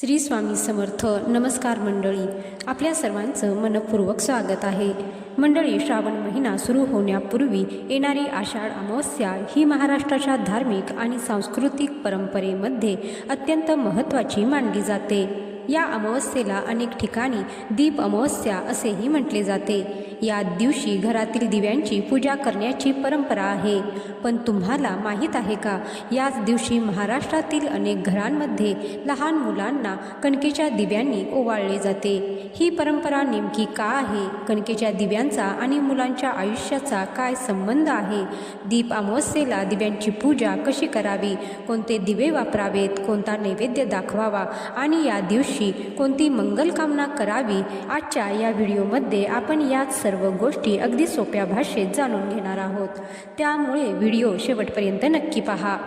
श्री स्वामी समर्थ. नमस्कार मंडळी, आपल्या सर्वांचं मनपूर्वक स्वागत आहे. मंडळी, श्रावण महिना सुरू होण्यापूर्वी येणारी आषाढ अमावस्या ही महाराष्ट्राच्या धार्मिक आणि सांस्कृतिक परंपरेमध्ये अत्यंत महत्त्वाची मानली जाते. या अमावस्येला अनेक ठिकाणी दीप अमावस्या असेही म्हटले जाते. या दिवशी घरातील दिव्यांची पूजा करण्याची परंपरा आहे. पण तुम्हाला माहीत आहे का, याच दिवशी महाराष्ट्रातील अनेक घरांमध्ये लहान मुलांना कणकेच्या दिव्यांनी ओवाळले जाते. ही परंपरा नेमकी का आहे? कणकेच्या दिव्यांचा आणि मुलांच्या आयुष्याचा काय संबंध आहे? दीप अमावस्येला दिव्यांची पूजा कशी करावी, कोणते दिवे वापरावेत, कोणता नैवेद्य दाखवावा आणि या दिवशी कोणती मंगल कामना करावी, आजच्या या व्हिडिओमध्ये आपण याच सर्व गोष्टी अगदी सोप्या भाषेत जाणून घेणार आहोत. त्यामुळे व्हिडिओ शेवटपर्यंत नक्की पहा.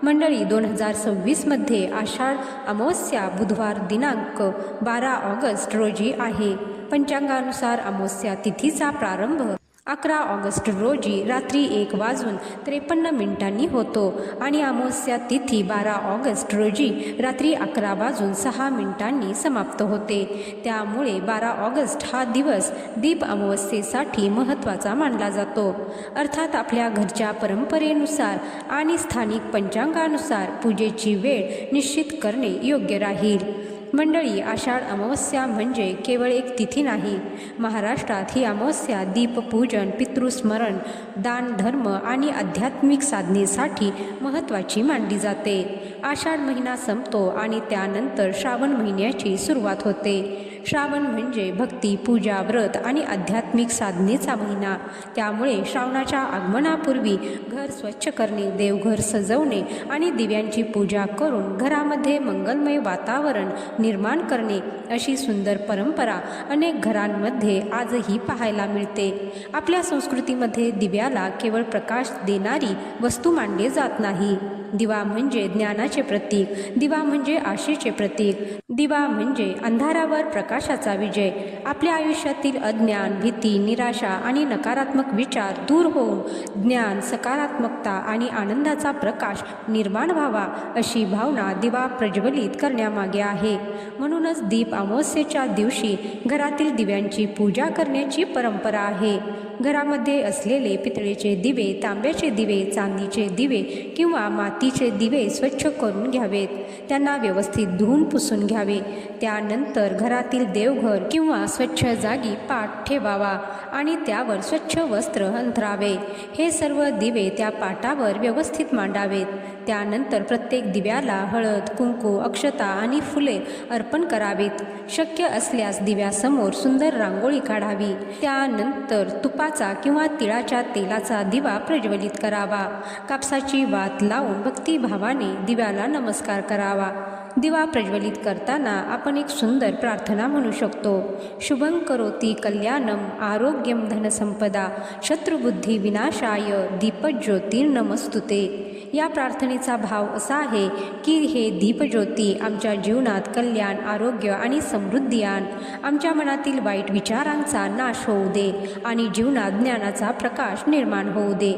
मंडळी, 2026मध्ये आषाढ अमावस्या बुधवार दिनांक 12 ऑगस्ट रोजी आहे. पंचांगानुसार अमावस्या तिथीचा प्रारंभ 11 ऑगस्ट रोजी रात्री 1:53 होतो आणि अमावस्या तिथी 12 ऑगस्ट रोजी रात्री 11:06 समाप्त होते. त्यामुळे 12 ऑगस्ट हा दिवस दीप अमावस्येसाठी महत्त्वाचा मानला जातो. अर्थात आपल्या घरच्या परंपरेनुसार आणि स्थानिक पंचांगानुसार पूजेची वेळ निश्चित करणे योग्य राहील. मंडळी, आषाढ अमावस्या म्हणजे केवळ एक तिथी नाही. महाराष्ट्रात ही अमावस्या दीपपूजन, पितृस्मरण, दान, धर्म आणि आध्यात्मिक साधनेसाठी महत्त्वाची मानली जाते. आषाढ महिना संपतो आणि त्यानंतर श्रावण महिन्याची सुरुवात होते. श्रावण म्हणजे भक्ती, पूजा, व्रत आणि आध्यात्मिक साधनेचा महिना. त्यामुळे श्रावणाच्या आगमनापूर्वी घर स्वच्छ करणे, देवघर सजवणे आणि दिव्यांची पूजा करून घरामध्ये मंगलमय वातावरण निर्माण करणे अशी सुंदर परंपरा अनेक घरांमध्ये आजही पाहायला मिळते. आपल्या संस्कृतीमध्ये दिव्याला केवळ प्रकाश देणारी वस्तू मानले जात नाही. दिवा म्हणजे ज्ञानाचे प्रतीक, दिवा म्हणजे आशेचे प्रतीक, दिवा म्हणजे अंधारावर प्रकाशाचा विजय. आपल्या आयुष्यातील अज्ञान, भीती, निराशा आणि नकारात्मक विचार दूर होऊन ज्ञान, सकारात्मकता आणि आनंदाचा प्रकाश निर्माण व्हावा अशी भावना दिवा प्रज्वलित करण्यामागे आहे. म्हणूनच दीप अमावस्येच्या दिवशी घरातील दिव्यांची पूजा करण्याची परंपरा आहे. घरामध्ये असलेले पितळेचे दिवे, तांब्याचे दिवे, चांदीचे दिवे किंवा मातीचे दिवे स्वच्छ करून घ्यावेत. त्यांना व्यवस्थित धुवून पुसून घ्यावे. त्यानंतर घरातील देवघर किंवा स्वच्छ जागी पाट ठेवावा आणि त्यावर स्वच्छ वस्त्र अंथरावे. हे सर्व दिवे त्या पाटावर व्यवस्थित मांडावेत. त्यानंतर प्रत्येक दिव्याला हळद, कुंकू, अक्षता आणि फुले अर्पण करावीत. शक्य असल्यास दिव्यासमोर सुंदर रांगोळी काढावी. त्यानंतर तुपाचा किंवा तिळाच्या तेलाचा दिवा प्रज्वलित करावा. कापसाची वात लावून भक्तिभावाने दिव्याला नमस्कार करावा. दिवा प्रज्वलित करताना आपण एक सुंदर प्रार्थना म्हणू शकतो. शुभं करोति कल्याणम आरोग्यम धनसंपदा शत्रुबुद्धी विनाशाय दीपज्योतिर्नमस्तुते. या प्रार्थनेचा भाव असा आहे की हे दीपज्योती आमच्या जीवनात कल्याण, आरोग्य आणि समृद्धी आण. आमच्या मनातील वाईट विचारांचा नाश होऊ दे आणि जीवनात ज्ञानाचा प्रकाश निर्माण होऊ दे.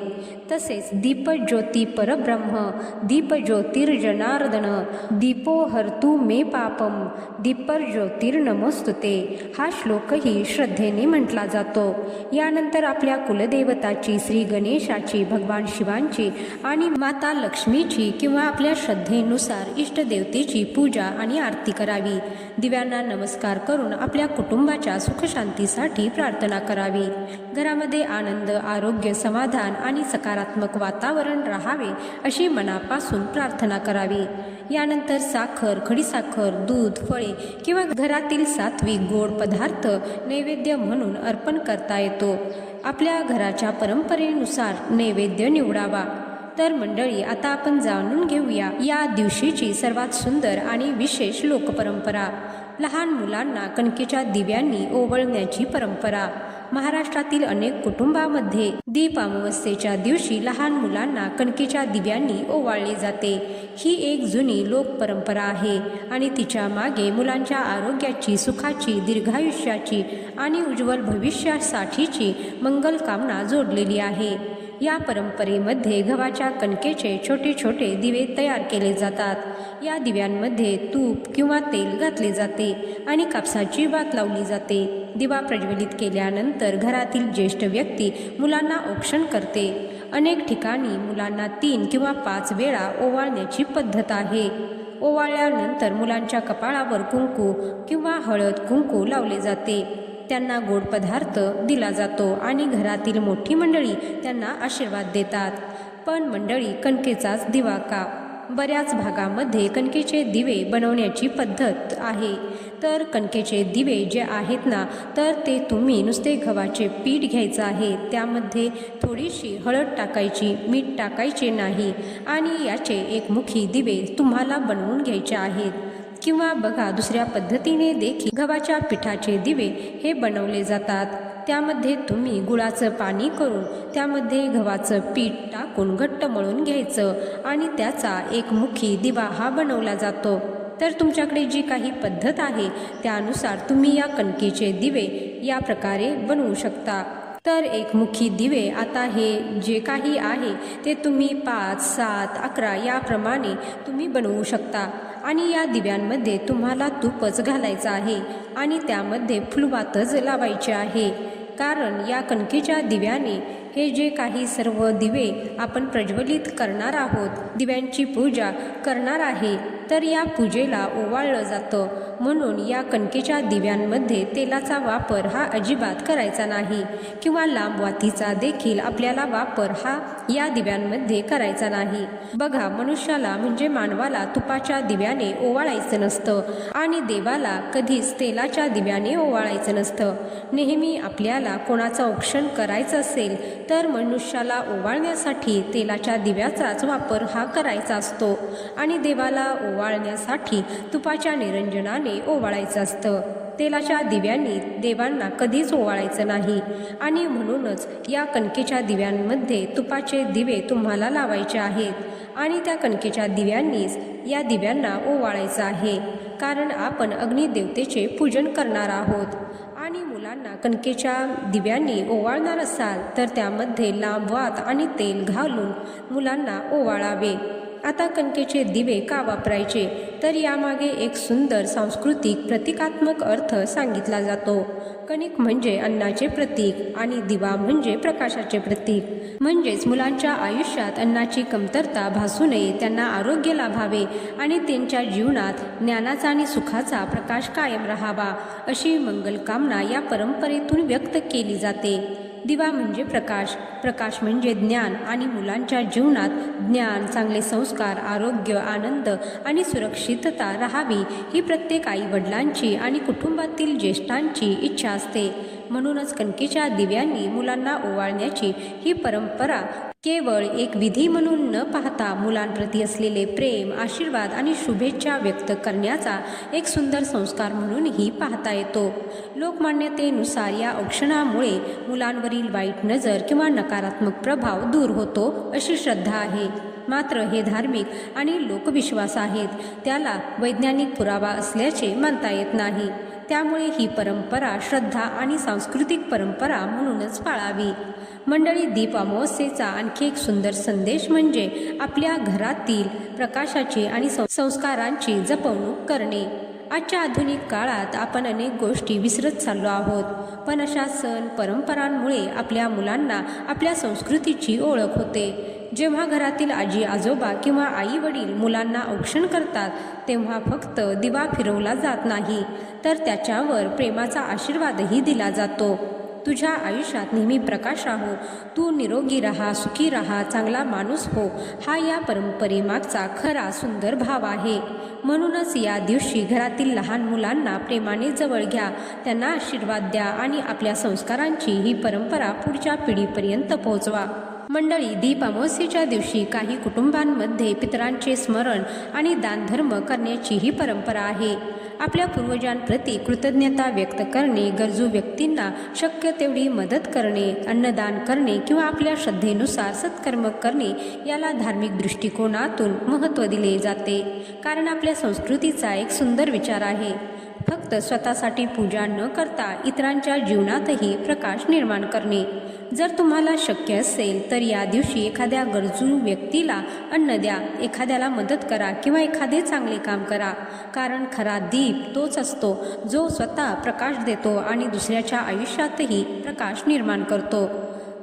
तसेच दीपज्योती परब्रह्म, दीपज्योतिर्जनार्दन, दीपो हर्तु मे पापम, दीपज्योतिर्नमस्तुते हा श्लोकही श्रद्धेने म्हटला जातो. यानंतर आपल्या कुलदेवताची, श्री गणेशाची, भगवान शिवांची आणि माता लक्ष्मीची किंवा आपल्या श्रद्धेनुसार इष्टदेवतेची पूजा आणि आरती करावी. दिव्यांना नमस्कार करून आपल्या कुटुंबाच्या सुखशांतीसाठी प्रार्थना करावी. घरामध्ये आनंद, आरोग्य, समाधान आणि सकारात्मक वातावरण राहावे अशी मनापासून प्रार्थना करावी. यानंतर साखर, खडीसाखर, दूध, फळे किंवा घरातील सात्विक गोड पदार्थ नैवेद्य म्हणून अर्पण करता येतो. आपल्या घराच्या परंपरेनुसार नैवेद्य निवडावा. तर मंडळी, आता आपण जाणून घेऊया या दिवशीची सर्वात सुंदर आणि विशेष लोकपरंपरा. लहान मुलांना कणकेच्या दिव्यांनी ओवाळण्याची परंपरा. महाराष्ट्रातील अनेक कुटुंबामध्ये दीप अमावस्येच्या दिवशी लहान मुलांना कणकेच्या दिव्यांनी ओवाळले जाते. ही एक जुनी लोकपरंपरा आहे आणि तिच्या मागे मुलांच्या आरोग्याची, सुखाची, दीर्घायुष्याची आणि उज्ज्वल भविष्यासाठीची मंगल कामना जोडलेली आहे. या परंपरेमध्ये गव्हाच्या कणकेचे छोटे छोटे दिवे तयार केले जातात। या दिव्यांमध्ये तूप किंवा तेल घातले जाते आणि कापसाची वात लावली जाते। दिवा प्रज्वलित केल्यानंतर घरातील ज्येष्ठ व्यक्ती मुलांना औक्षण करते। अनेक ठिकाणी मुलांना 3 किंवा 5 वेळा ओवाळण्याची पद्धत आहे। ओवाळल्यानंतर मुलांच्या कपाळावर कुंकू किंवा हळद कुंकू लावले जाते, त्यांना गोड पदार्थ दिला जातो आणि घरातील मोठी मंडळी त्यांना आशीर्वाद देतात। पण मंडळी, कणकेचाच दिवा का? बऱ्याच भागामध्ये कणकेचे दिवे बनवण्याची पद्धत आहे। तर कणकेचे दिवे जे आहेत ना, तर ते तुम्ही नुसते गव्हाचे पीठ घ्यायचं आहे, त्यामध्ये थोडीशी हळद टाकायची, मीठ टाकायचे नाही आणि याचे एकमुखी दिवे तुम्हाला बनवून घ्यायचे आहेत। किंवा बघा, दुसऱ्या पद्धतीने देखील गव्हाच्या पिठाचे दिवे हे बनवले जातात। त्यामध्ये तुम्ही गुळाचं पाणी करून त्यामध्ये गव्हाचं पीठ टाकून घट्ट मळून घ्यायचं आणि त्याचा एकमुखी दिवा हा बनवला जातो। तर तुमच्याकडे जी काही पद्धत आहे त्यानुसार तुम्ही या कणकेचे दिवे या प्रकारे बनवू शकता। तर एकमुखी दिवे आता हे जे काही आहे ते तुम्ही 5, 7, 11 याप्रमाणे तुम्ही बनवू शकता आणि या दिव्यांमध्ये तुम्हाला तूपच घालायचं आहे आणि त्यामध्ये फुलवातच लावायचे आहे। कारण या कणकेच्या दिव्याने हे जे काही सर्व दिवे आपण प्रज्वलित करणार आहोत, दिव्यांची पूजा करणार आहे, तर या पूजेला ओवाळलं जातं। म्हणून या कणकेच्या दिव्यांमध्ये तेलाचा वापर हा अजिबात करायचा नाही किंवा लांब वातीचा देखील आपल्याला वापर हा या दिव्यांमध्ये करायचा नाही। बघा, मनुष्याला म्हणजे मानवाला तुपाच्या दिव्याने ओवाळायचं नसतं आणि देवाला कधीच तेलाच्या दिव्याने ओवाळायचं नसतं। नेहमी आपल्याला कोणाचं औक्षण करायचं असेल तर मनुष्याला ओवाळण्यासाठी तेलाच्या दिव्याचाच वापर हा करायचा असतो आणि देवाला ओवाळण्यासाठी तुपाच्या निरंजनाने ओवाळायचं असतं। तेलाच्या दिव्यांनी देवांना कधीच ओवाळायचं नाही आणि म्हणूनच या कणकेच्या दिव्यांमध्ये तुपाचे दिवे तुम्हाला लावायचे आहेत आणि त्या कणकेच्या दिव्यांनीच या दिव्यांना ओवाळायचं आहे। कारण आपण अग्निदेवतेचे पूजन करणार आहोत आणि मुलांना कणकेच्या दिव्यांनी ओवाळणार असाल तर त्यामध्ये लांब वात आणि तेल घालून मुलांना ओवाळावे। आता कणकेचे दिवे का वापरायचे, तर यामागे एक सुंदर सांस्कृतिक प्रतिकात्मक अर्थ सांगितला जातो। कणिक म्हणजे अन्नाचे प्रतीक आणि दिवा म्हणजे प्रकाशाचे प्रतीक। म्हणजेच मुलांच्या आयुष्यात अन्नाची कमतरता भासू नये, त्यांना आरोग्य लाभावे आणि त्यांच्या जीवनात ज्ञानाचा आणि सुखाचा प्रकाश कायम राहावा, अशी मंगलकामना या परंपरेतून व्यक्त केली जाते। दिवा म्हणजे प्रकाश, प्रकाश म्हणजे ज्ञान आणि मुलांच्या जीवनात ज्ञान, चांगले संस्कार, आरोग्य, आनंद आणि सुरक्षितता राहावी ही प्रत्येक आई वडिलांची आणि कुटुंबातील ज्येष्ठांची इच्छा असते। म्हणूनच कणकेच्या दिव्यांनी मुलांना ओवाळण्याची ही परंपरा केवळ एक विधी म्हणून न पाहता मुलांप्रती असलेले प्रेम, आशीर्वाद आणि शुभेच्छा व्यक्त करण्याचा एक सुंदर संस्कार म्हणूनही पाहता येतो। लोकमान्यतेनुसार या औक्षणामुळे मुलांवरील वाईट नजर किंवा नकारात्मक प्रभाव दूर होतो अशी श्रद्धा आहे। मात्र हे धार्मिक आणि लोकविश्वास आहेत, त्याला वैज्ञानिक पुरावा असल्याचे मानता येत नाही। त्यामुळे ही परंपरा श्रद्धा आणि सांस्कृतिक परंपरा म्हणूनच पाळावी। मंडळी, दीप अमावस्येचा आणखी एक सुंदर संदेश म्हणजे आपल्या घरातील प्रकाशाची आणि संस्कारांची जपणूक करणे। आजच्या आधुनिक काळात आपण अनेक गोष्टी विसरत चाललो आहोत, पण अशा सण परंपरांमुळे आपल्या मुलांना आपल्या संस्कृतीची ओळख होते। जेव्हा घरातील आजी आजोबा किंवा आई वडील मुलांना औक्षण करतात तेव्हा फक्त दिवा फिरवला जात नाही, तर त्याच्यावर प्रेमाचा आशीर्वादही दिला जातो। तुझ्या आयुष्यात नेहमी प्रकाश राहो, तू निरोगी राहा, सुखी राहा, चांगला माणूस हो, हा या परंपरेमागचा खरा सुंदर भाव आहे। म्हणूनच या दिवशी घरातील लहान मुलांना प्रेमाने जवळ घ्या, त्यांना आशीर्वाद द्या आणि आपल्या संस्कारांची ही परंपरा पुढच्या पिढीपर्यंत पोहोचवा। मंडळी, दीप अमावस्येच्या दिवशी काही कुटुंबांमध्ये पितरांचे स्मरण आणि दानधर्म करण्याची ही परंपरा आहे। आपल्या पूर्वजांप्रती कृतज्ञता व्यक्त करणे, गरजू व्यक्तींना शक्य तेवढी मदत करणे, अन्नदान करणे किंवा आपल्या श्रद्धेनुसार सत्कर्म करणे याला धार्मिक दृष्टिकोनातून महत्त्व दिले जाते। कारण आपल्या संस्कृतीचा एक सुंदर विचार आहे, फक्त स्वतःसाठी पूजा न करता इतरांच्या जीवनातही प्रकाश निर्माण करणे. जर तुम्हाला शक्य असेल तर या दिवशी एखाद्या गरजू व्यक्तीला अन्न द्या, एखाद्याला मदत करा किंवा एखादे चांगले काम करा. कारण खरा दीप तोच असतो जो स्वतः प्रकाश देतो आणि दुसऱ्याच्या आयुष्यातही प्रकाश निर्माण करतो.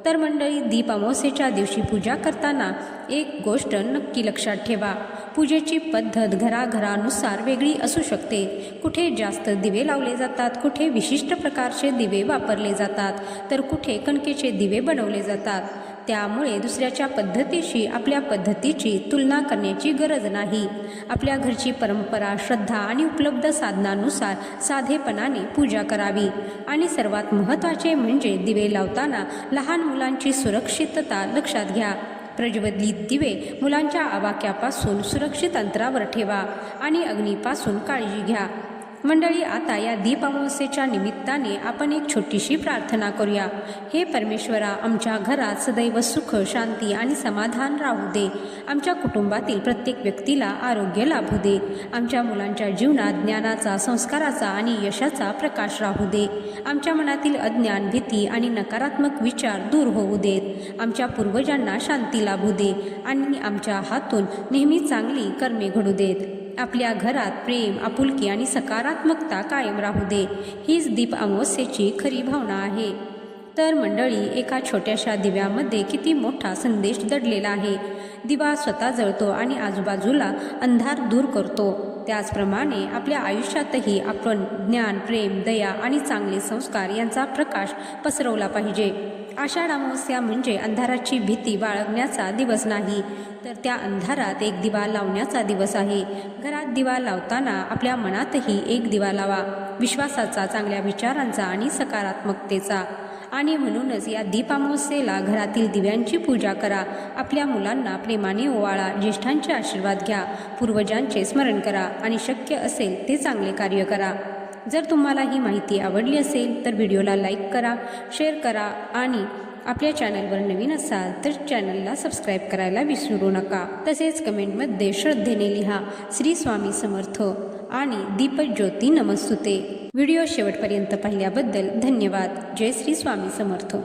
तर मंडळी, दीप अमावस्येच्या दिवशी पूजा करताना एक गोष्ट नक्की लक्षात ठेवा. पूजेची पद्धत घराघरानुसार वेगळी असू शकते. कुठे जास्त दिवे लावले जातात, कुठे विशिष्ट प्रकारचे दिवे वापरले जातात, तर कुठे कणकेचे दिवे बनवले जातात. त्यामुळे दुसऱ्याच्या पद्धतीशी आपल्या पद्धतीची तुलना करण्याची गरज नाही. आपल्या घरची परंपरा, श्रद्धा आणि उपलब्ध साधनानुसार साधेपणाने पूजा करावी. आणि सर्वात महत्त्वाचे म्हणजे दिवे लावताना लहान मुलांची सुरक्षितता लक्षात घ्या. प्रज्वलित दिवे मुलांच्या आवाक्यापासून सुरक्षित अंतरावर ठेवा आणि अग्नीपासून काळजी घ्या. मंडळी, आता या दीप अमावस्येच्या निमित्ताने आपण एक छोटीशी प्रार्थना करूया. हे परमेश्वरा, आमच्या घरात सदैव सुख, शांती आणि समाधान राहू दे. आमच्या कुटुंबातील प्रत्येक व्यक्तीला आरोग्य लाभू दे. आमच्या मुलांच्या जीवनात ज्ञानाचा, संस्काराचा आणि यशाचा प्रकाश राहू दे. आमच्या मनातील अज्ञान, भीती आणि नकारात्मक विचार दूर होऊ देत. आमच्या पूर्वजांना शांती लाभू दे आणि आमच्या हातून नेहमी चांगली कर्मे घडू देत. आपल्या घरात प्रेम, आपुलकी आणि सकारात्मकता कायम राहू दे. हीच दीप अमावस्येची खरी भावना आहे. तर मंडळी, एका छोट्याशा दिव्यामध्ये किती मोठा संदेश दडलेला आहे. दिवा स्वतः जळतो आणि आजूबाजूला अंधार दूर करतो. त्याचप्रमाणे आपल्या आयुष्यातही आपण ज्ञान, प्रेम, दया आणि चांगले संस्कार यांचा प्रकाश पसरवला पाहिजे. आषाढ अमावस्या म्हणजे अंधाराची भीती बाळगण्याचा दिवस नाही, तर त्या अंधारात एक दिवा लावण्याचा दिवस आहे. घरात दिवा लावताना आपल्या मनातही एक दिवा लावा, विश्वासाचा, चांगल्या विचारांचा आणि सकारात्मकतेचा. आणि म्हणूनच या दीप अमावस्येला घरातील दिव्यांची पूजा करा. आपल्या मुलांना प्रेमाने ओवाळा, ज्येष्ठांचे आशीर्वाद घ्या, पूर्वजांचे स्मरण करा आणि शक्य असेल ते चांगले कार्य करा. जर तुम्हाला ही माहिती आवडली असेल तर व्हिडिओला लाईक करा, शेअर करा आणि आपल्या चॅनलवर नवीन असाल तर चॅनलला सबस्क्राईब करायला विसरू नका. तसेच कमेंटमध्ये श्रद्धेने लिहा, श्री स्वामी समर्थ आणि दीपज्योती नमस्तुते. व्हिडिओ शेवटपर्यंत पाहिल्याबद्दल धन्यवाद. जय श्री स्वामी समर्थ.